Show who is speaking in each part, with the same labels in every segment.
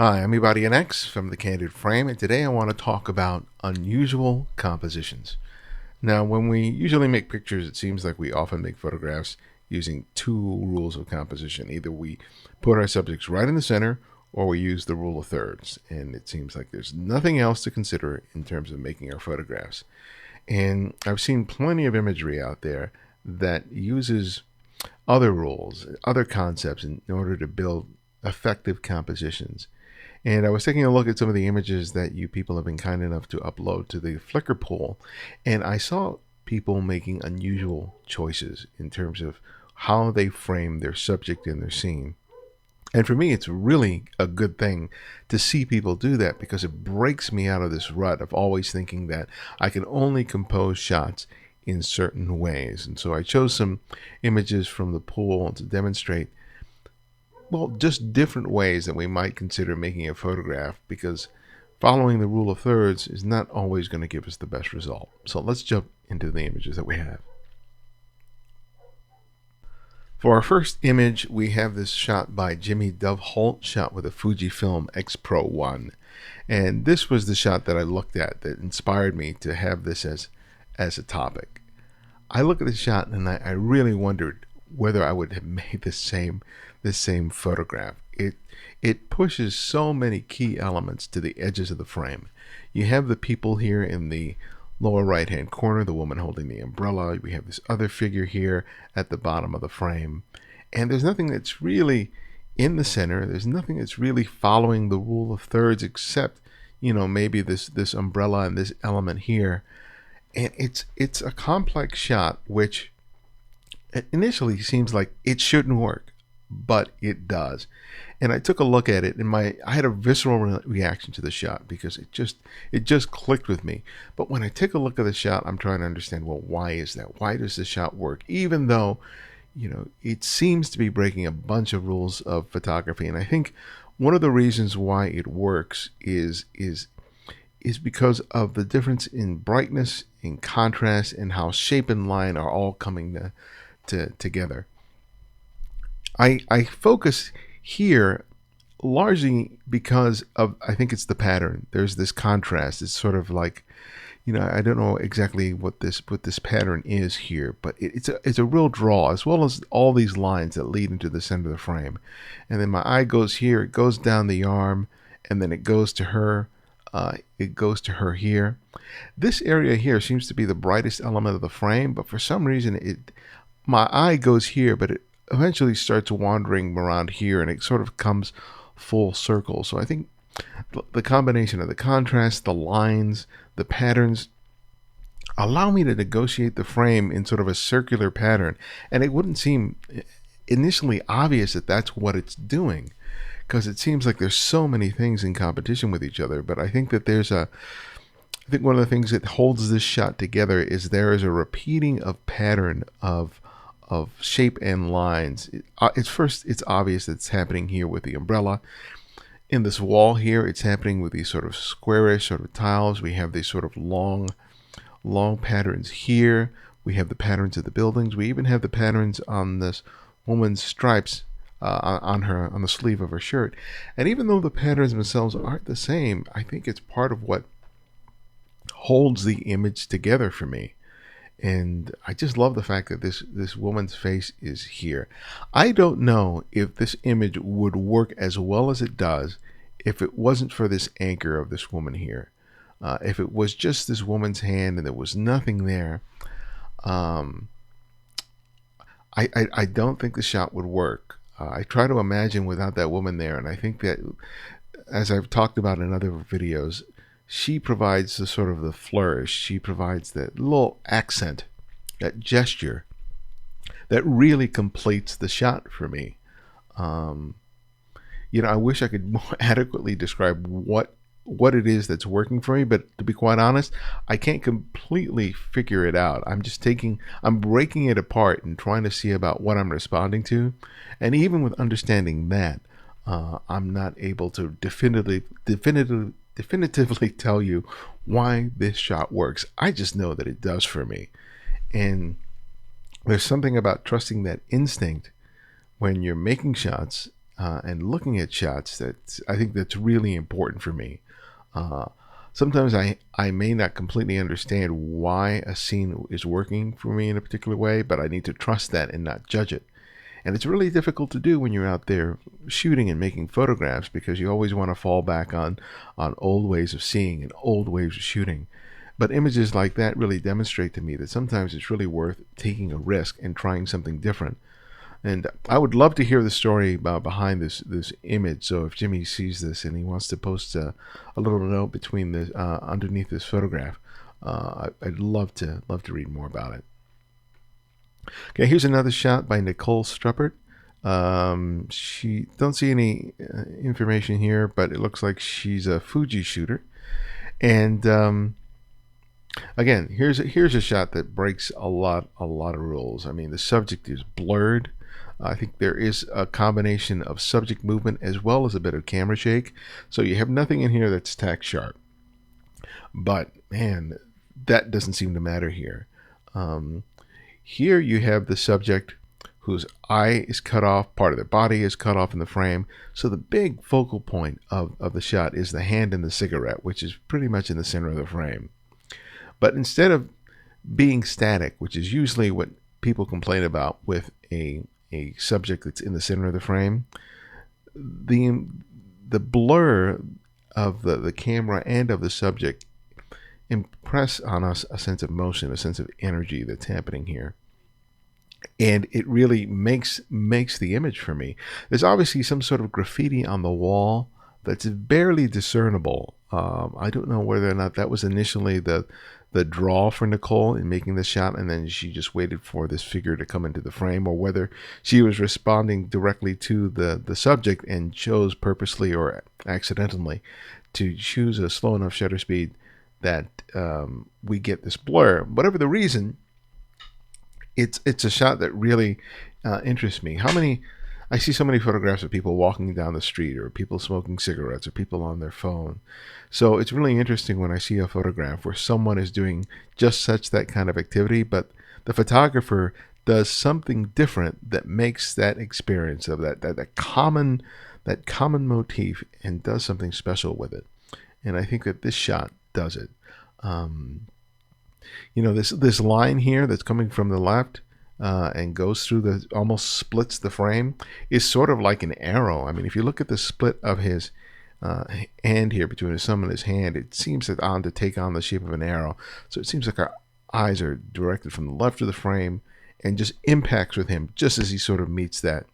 Speaker 1: Hi, I'm X from the Candid Frame, and today I want to talk about unusual compositions. Now, when we usually make pictures, it seems like we often make photographs using two rules of composition. Either we put our subjects right in the center, or we use the rule of thirds. And it seems like there's nothing else to consider in terms of making our photographs. And I've seen plenty of imagery out there that uses other rules, other concepts in order to build effective compositions. And I was taking a look at some of the images that you people have been kind enough to upload to the Flickr poll, and I saw people making unusual choices in terms of how they frame their subject in their scene. And for me, it's really a good thing to see people do that because it breaks me out of this rut of always thinking that I can only compose shots in certain ways. And so I chose some images from the pool to demonstrate, well, just different ways that we might consider making a photograph, because following the rule of thirds is not always going to give us the best result. So let's jump into the images that we have. For our first image, we have this shot by Jimmy Dove Holt, shot with a Fujifilm X Pro 1. And this was the shot that I looked at that inspired me to have this as a topic. I look at the shot and I really wondered whether I would have made the same photograph. It pushes so many key elements to the edges of the frame. You have the people here in the lower right hand corner, the woman holding the umbrella. We have this other figure here at the bottom of the frame, and there's nothing that's really in the center. There's nothing that's really following the rule of thirds except, maybe this umbrella and this element here. And it's a complex shot which initially seems like it shouldn't work, but it does. And I took a look at it, and I had a visceral reaction to the shot because it just clicked with me. But when I take a look at the shot, I'm trying to understand, well, why is that? Why does the shot work, even though it seems to be breaking a bunch of rules of photography? And I think one of the reasons why it works is because of the difference in brightness, in contrast, and how shape and line are all coming together. I focus here largely because of, I think it's the pattern. There's this contrast. It's sort of like, I don't know exactly what this pattern is here, but it's a real draw, as well as all these lines that lead into the center of the frame. And then my eye goes here, it goes down the arm, and then it goes to her. It goes to her here. This area here seems to be the brightest element of the frame, but for some reason my eye goes here, but it eventually starts wandering around here, and it sort of comes full circle. So I think the combination of the contrast, the lines, the patterns allow me to negotiate the frame in sort of a circular pattern, and it wouldn't seem initially obvious that that's what it's doing, because it seems like there's so many things in competition with each other. But I think that I think one of the things that holds this shot together is there is a repeating of pattern of shape and lines. It's obvious that it's happening here with the umbrella. In this wall here, it's happening with these sort of squarish sort of tiles. We have these sort of long patterns here. We have the patterns of the buildings. We even have the patterns on this woman's stripes on the sleeve of her shirt. And even though the patterns themselves aren't the same, I think it's part of what holds the image together for me. And I just love the fact that this woman's face is here. I don't know if this image would work as well as it does if it wasn't for this anchor of this woman here. If it was just this woman's hand and there was nothing there, I don't think the shot would work. I try to imagine without that woman there, and I think that, as I've talked about in other videos, she provides the sort of the flourish. She provides that little accent, that gesture that really completes the shot for me. I wish I could more adequately describe what it is that's working for me, but to be quite honest, I can't completely figure it out. I'm breaking it apart and trying to see about what I'm responding to. And even with understanding that, I'm not able to definitively tell you why this shot works. I just know that it does for me. And there's something about trusting that instinct when you're making shots and looking at shots. That I think that's really important for me. Uh, Sometimes I may not completely understand why a scene is working for me in a particular way, but I need to trust that and not judge it. And it's really difficult to do when you're out there shooting and making photographs, because you always want to fall back on old ways of seeing and old ways of shooting. But images like that really demonstrate to me that sometimes it's really worth taking a risk and trying something different. And I would love to hear the story behind this image. So if Jimmy sees this and he wants to post a little note between the underneath this photograph, I'd love to read more about it. Okay, here's another shot by Nicole Struppert. She don't see any information here, but it looks like she's a Fuji shooter. And again, here's a shot that breaks a lot of rules. I mean, the subject is blurred. I think there is a combination of subject movement as well as a bit of camera shake. So you have nothing in here that's tack sharp. But man, that doesn't seem to matter here. Here you have the subject whose eye is cut off, part of their body is cut off in the frame. So the big focal point of the shot is the hand and the cigarette, which is pretty much in the center of the frame. But instead of being static, which is usually what people complain about with a subject that's in the center of the frame, the blur of the camera and of the subject impress on us a sense of motion, a sense of energy that's happening here. And it really makes the image for me. There's obviously some sort of graffiti on the wall that's barely discernible. I don't know whether or not that was initially the draw for Nicole in making the shot, and then she just waited for this figure to come into the frame, or whether she was responding directly to the subject and chose purposely or accidentally to choose a slow enough shutter speed that we get this blur. Whatever the reason, it's a shot that really interests me. I see so many photographs of people walking down the street, or people smoking cigarettes, or people on their phone. So it's really interesting when I see a photograph where someone is doing just such that kind of activity, but the photographer does something different that makes that experience of that common motif and does something special with it. And I think that this shot does it. This line here that's coming from the left and goes through almost splits the frame is sort of like an arrow. I mean, if you look at the split of his hand here between his thumb and his hand, it seems to take on the shape of an arrow. So it seems like our eyes are directed from the left of the frame and just impacts with him just as he sort of meets that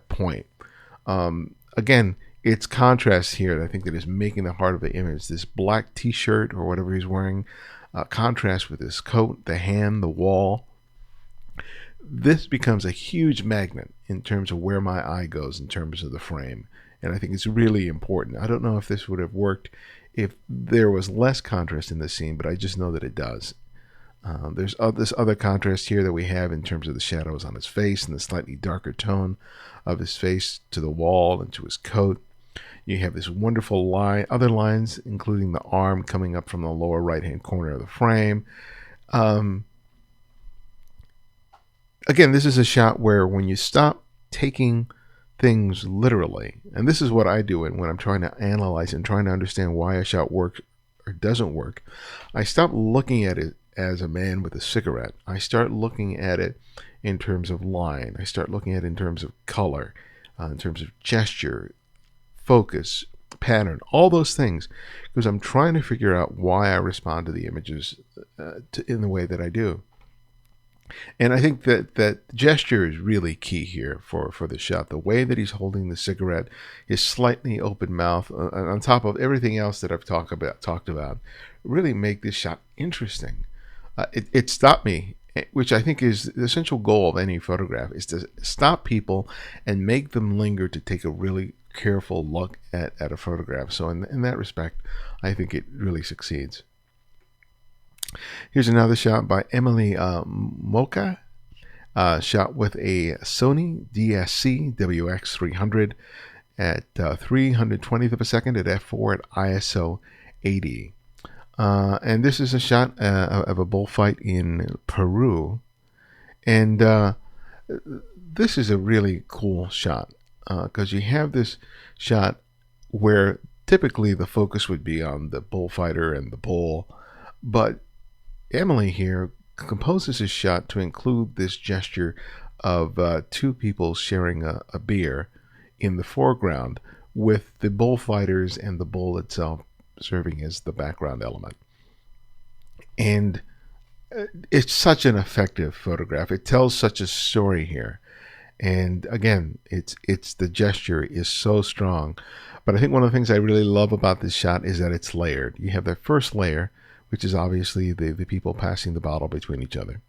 Speaker 1: point. Again, it's contrast here that I think that is making the heart of the image. This black t-shirt or whatever he's wearing, contrast with his coat, the hand, the wall. This becomes a huge magnet in terms of where my eye goes in terms of the frame. And I think it's really important. I don't know if this would have worked if there was less contrast in the scene, but I just know that it does. There's this other contrast here that we have in terms of the shadows on his face and the slightly darker tone of his face to the wall and to his coat. You have this wonderful other lines, including the arm coming up from the lower right-hand corner of the frame. Again, this is a shot where when you stop taking things literally, and this is what I do when I'm trying to analyze and trying to understand why a shot works or doesn't work, I stop looking at it as a man with a cigarette. I start looking at it in terms of line. I start looking at it in terms of color, in terms of gesture, focus, pattern, all those things, because I'm trying to figure out why I respond to the images in the way that I do. And I think that gesture is really key here for the shot. The way that he's holding the cigarette, his slightly open mouth, on top of everything else that I've talked about, really make this shot interesting. It stopped me, which I think is the essential goal of any photograph, is to stop people and make them linger to take a really careful look at a photograph. So in that respect, I think it really succeeds. Here's another shot by Emily Mocha, shot with a Sony DSC WX300 at 320th of a second at f4 at ISO 80. And this is a shot of a bullfight in Peru. And this is a really cool shot. because you have this shot where typically the focus would be on the bullfighter and the bull, but Emily here composes this shot to include this gesture of two people sharing a beer in the foreground, with the bullfighters and the bull itself serving as the background element. And it's such an effective photograph. It tells such a story here. And again, it's the gesture is so strong. But I think one of the things I really love about this shot is that it's layered. You have that first layer, which is obviously the people passing the bottle between each other.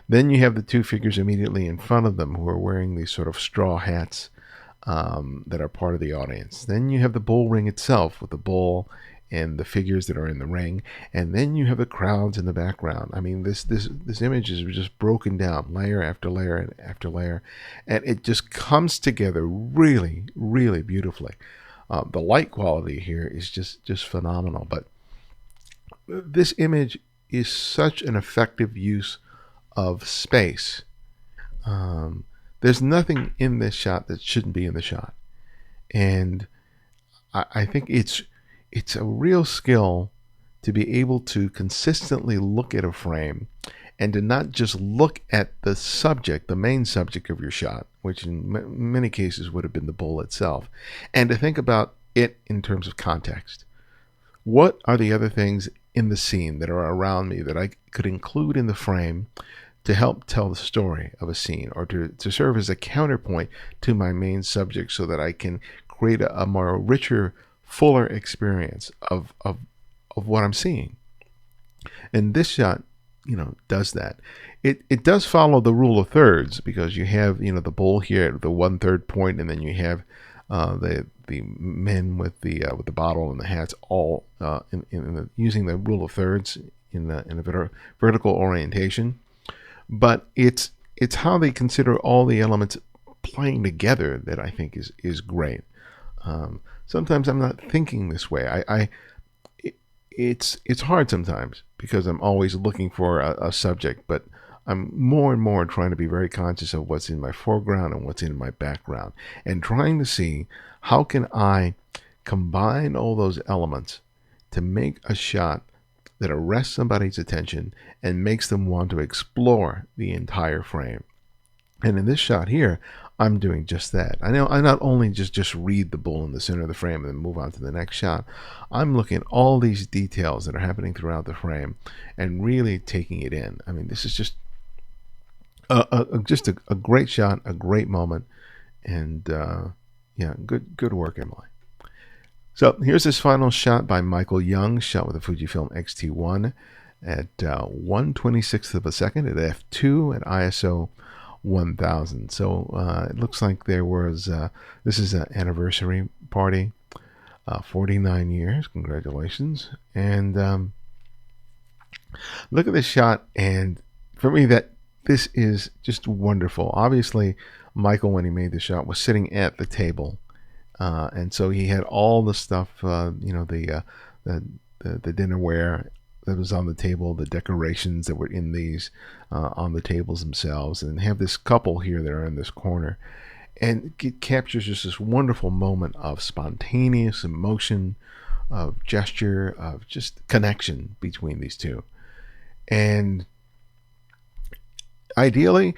Speaker 1: Then you have the two figures immediately in front of them who are wearing these sort of straw hats that are part of the audience. Then you have the bull ring itself with the bull and the figures that are in the ring, and then you have the crowds in the background. I mean, this image is just broken down layer after layer after layer, and it just comes together really, really beautifully. The light quality here is just phenomenal. But this image is such an effective use of space. There's nothing in this shot that shouldn't be in the shot, and I think it's a real skill to be able to consistently look at a frame and to not just look at the subject, the main subject of your shot, which in many cases would have been the bull itself, and to think about it in terms of context. What are the other things in the scene that are around me that I could include in the frame to help tell the story of a scene, or to serve as a counterpoint to my main subject, so that I can create a more richer, fuller experience of what I'm seeing. And this shot, does that. It does follow the rule of thirds, because you have, the bull here at the 1/3 point, and then you have the men with the bottle and the hats, all using the rule of thirds in a vertical orientation. But it's how they consider all the elements playing together that I think is great. Sometimes I'm not thinking this way. It's hard sometimes, because I'm always looking for a subject, but I'm more and more trying to be very conscious of what's in my foreground and what's in my background, and trying to see how can I combine all those elements to make a shot that arrests somebody's attention and makes them want to explore the entire frame. And in this shot here, I'm doing just that. I not only just read the bull in the center of the frame and then move on to the next shot. I'm looking at all these details that are happening throughout the frame and really taking it in. I mean, this is just a great shot, a great moment, and good work, Emily. So here's this final shot by Michael Young, shot with a Fujifilm X-T1 at 1/26th of a second at f2 at ISO 1000. So it looks like there was, this is an anniversary party, 49 years, congratulations. And look at this shot, and for me, this is just wonderful. Obviously, Michael, when he made the shot, was sitting at the table. And so he had all the stuff, the dinnerware that was on the table, the decorations that were in these on the tables themselves, and have this couple here that are in this corner. And it captures just this wonderful moment of spontaneous emotion, of gesture, of just connection between these two. And ideally,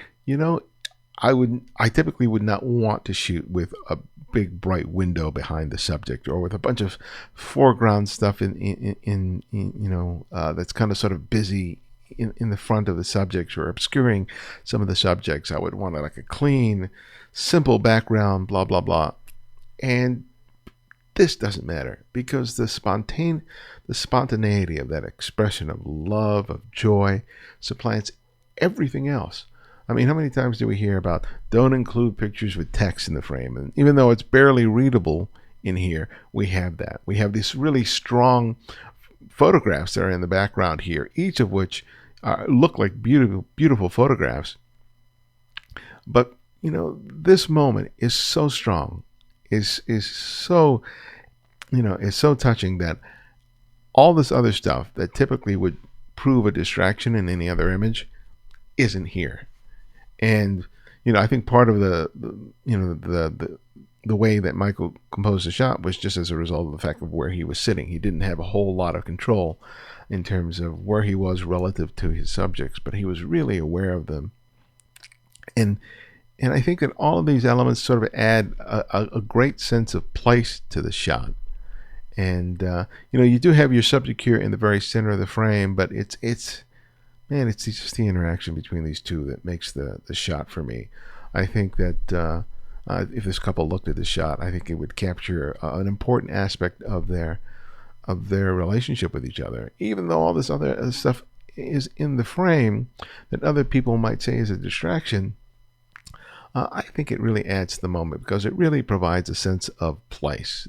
Speaker 1: I typically would not want to shoot with a big bright window behind the subject, or with a bunch of foreground stuff in that's kind of sort of busy in the front of the subjects, or obscuring some of the subjects. I would want like a clean, simple background, blah blah blah. And this doesn't matter, because the spontaneity of that expression of love, of joy, supplants everything else. I mean, how many times do we hear about don't include pictures with text in the frame? And even though it's barely readable in here, we have that. We have these really strong photographs that are in the background here, each of which look like beautiful, beautiful photographs. But, this moment is so strong, is so, is so touching, that all this other stuff that typically would prove a distraction in any other image isn't here. And I think part of the the way that Michael composed the shot was just as a result of the fact of where he was sitting. He didn't have a whole lot of control in terms of where he was relative to his subjects, but he was really aware of them. And I think that all of these elements sort of add a great sense of place to the shot. And you do have your subject here in the very center of the frame, but it's just the interaction between these two that makes the shot for me. I think that if this couple looked at this shot, I think it would capture an important aspect of their relationship with each other, even though all this other stuff is in the frame that other people might say is a distraction. I think it really adds to the moment because it really provides a sense of place.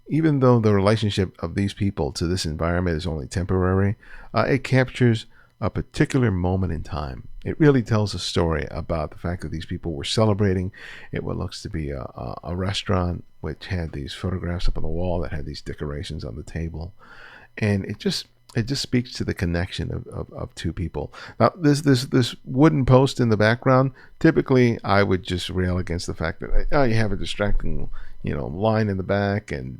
Speaker 1: Even though the relationship of these people to this environment is only temporary, it captures a particular moment in time. It really tells a story about the fact that these people were celebrating at what looks to be a restaurant, which had these photographs up on the wall that had these decorations on the table, and it just speaks to the connection of two people. Now, this wooden post in the background, typically I would just rail against the fact that you have a distracting line in the back, and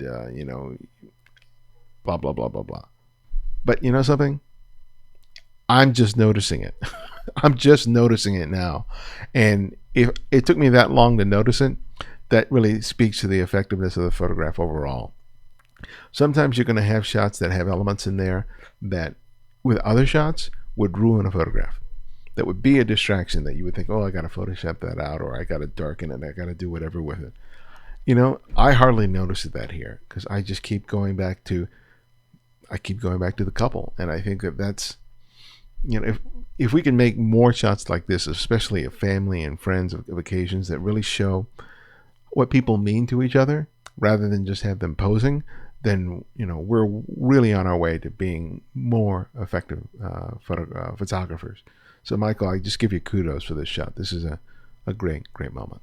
Speaker 1: blah blah blah blah blah. But you know something? I'm just noticing it. I'm just noticing it now. And if it took me that long to notice it, that really speaks to the effectiveness of the photograph overall. Sometimes you're going to have shots that have elements in there that with other shots would ruin a photograph. That would be a distraction that you would think, oh, I got to Photoshop that out, or I got to darken it, I got to do whatever with it. I hardly noticed that here because I just keep going back to the couple. And I think that's, if we can make more shots like this, especially of family and friends of occasions that really show what people mean to each other rather than just have them posing, then we're really on our way to being more effective photographers. So Michael, I just give you kudos for this shot. This is a great moment.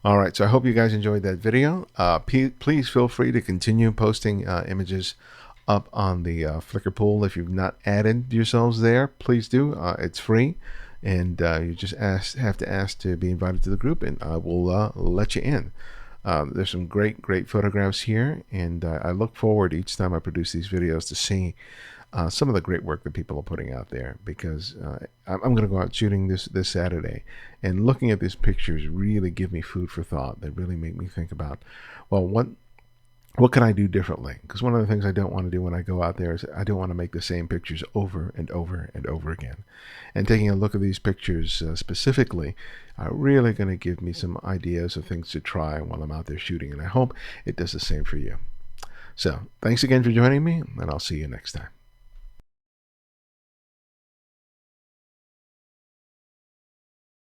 Speaker 1: All right, so I hope you guys enjoyed that video. Please feel free to continue posting images up on the Flickr pool. If you've not added yourselves there, please do. It's free, and you just have to ask to be invited to the group, and I will let you in. There's some great photographs here, and I look forward each time I produce these videos to see some of the great work that people are putting out there, because I'm going to go out shooting this Saturday, and looking at these pictures really give me food for thought. They really make me think about, well, what can I do differently? Because one of the things I don't want to do when I go out there is I don't want to make the same pictures over and over and over again. And taking a look at these pictures specifically are really going to give me some ideas of things to try while I'm out there shooting. And I hope it does the same for you. So thanks again for joining me, and I'll see you next time.